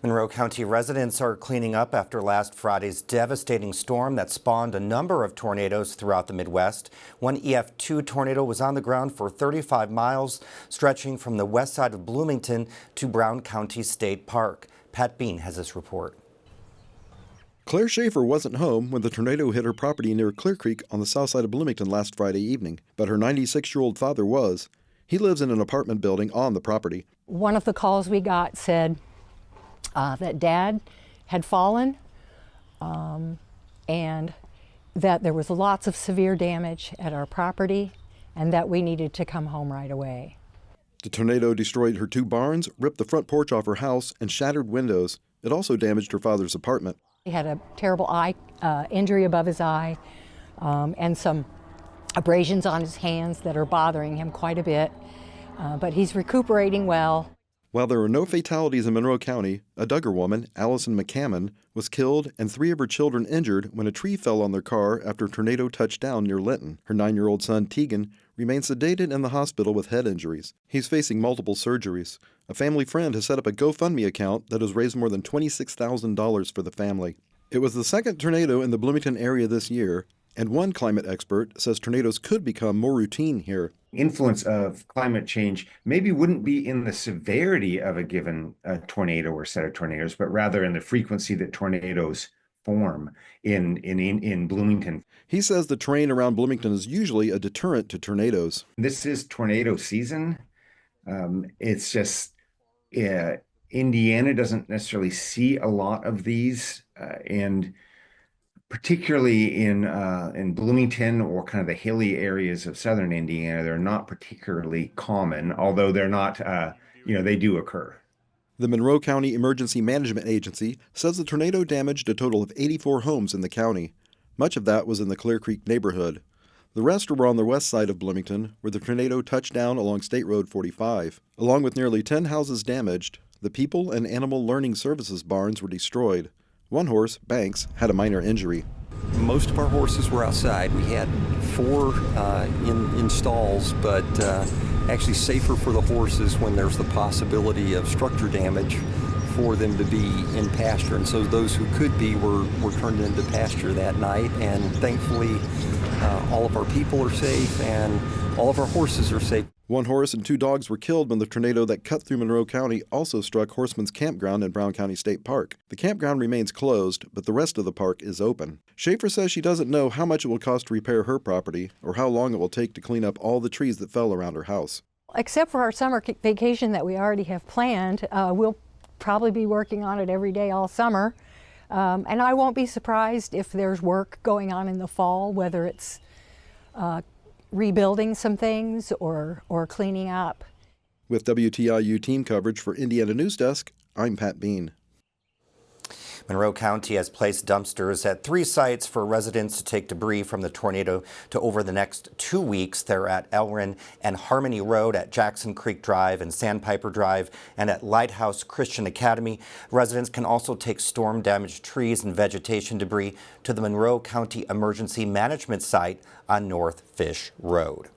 Monroe County residents are cleaning up after last Friday's devastating storm that spawned a number of tornadoes throughout the Midwest. One EF2 tornado was on the ground for 35 miles, stretching from the west side of Bloomington to Brown County State Park. Pat Bean has this report. Claire Schaefer wasn't home when the tornado hit her property near Clear Creek on the south side of Bloomington last Friday evening, but her 96-year-old father was. He lives in an apartment building on the property. One of the calls we got said that Dad had fallen and that there was lots of severe damage at our property and that we needed to come home right away. The tornado destroyed her 2 barns, ripped the front porch off her house, and shattered windows. It also damaged her father's apartment. He had a terrible eye injury above his eye and some abrasions on his hands that are bothering him quite a bit, but he's recuperating well. While there were no fatalities in Monroe County, a Duggar woman, Allison McCammon, was killed and 3 of her children injured when a tree fell on their car after a tornado touched down near Linton. Her 9-year-old son, Tegan, remains sedated in the hospital with head injuries. He's facing multiple surgeries. A family friend has set up a GoFundMe account that has raised more than $26,000 for the family. It was the second tornado in the Bloomington area this year, and one climate expert says tornadoes could become more routine here. Influence of climate change maybe wouldn't be in the severity of a given tornado or set of tornadoes, but rather in the frequency that tornadoes form in Bloomington. He says the terrain around Bloomington is usually a deterrent to tornadoes. This is tornado season. It's just Indiana doesn't necessarily see a lot of these, and particularly in Bloomington or kind of the hilly areas of southern Indiana, they're not particularly common, although they're not, they do occur. The Monroe County Emergency Management Agency says the tornado damaged a total of 84 homes in the county. Much of that was in the Clear Creek neighborhood. The rest were on the west side of Bloomington, where the tornado touched down along State Road 45. Along with nearly 10 houses damaged, the People and Animal Learning Services barns were destroyed. One horse, Banks, had a minor injury. Most of our horses were outside. We had 4 in stalls, but actually safer for the horses when there's the possibility of structure damage for them to be in pasture. And so those who could be were turned into pasture that night. And thankfully, all of our people are safe and all of our horses are safe. 1 horse and 2 dogs were killed when the tornado that cut through Monroe County also struck Horseman's Campground in Brown County State Park. The campground remains closed, but the rest of the park is open. Schaefer says she doesn't know how much it will cost to repair her property or how long it will take to clean up all the trees that fell around her house. Except for our summer vacation that we already have planned, we'll probably be working on it every day all summer. And I won't be surprised if there's work going on in the fall, whether it's rebuilding some things or cleaning up. With WTIU team coverage for Indiana News Desk, I'm Pat Bean. Monroe County has placed dumpsters at 3 sites for residents to take debris from the tornado to over the next 2 weeks. They're at Elrin and Harmony Road, at Jackson Creek Drive and Sandpiper Drive, and at Lighthouse Christian Academy. Residents can also take storm-damaged trees and vegetation debris to the Monroe County Emergency Management Site on North Fish Road.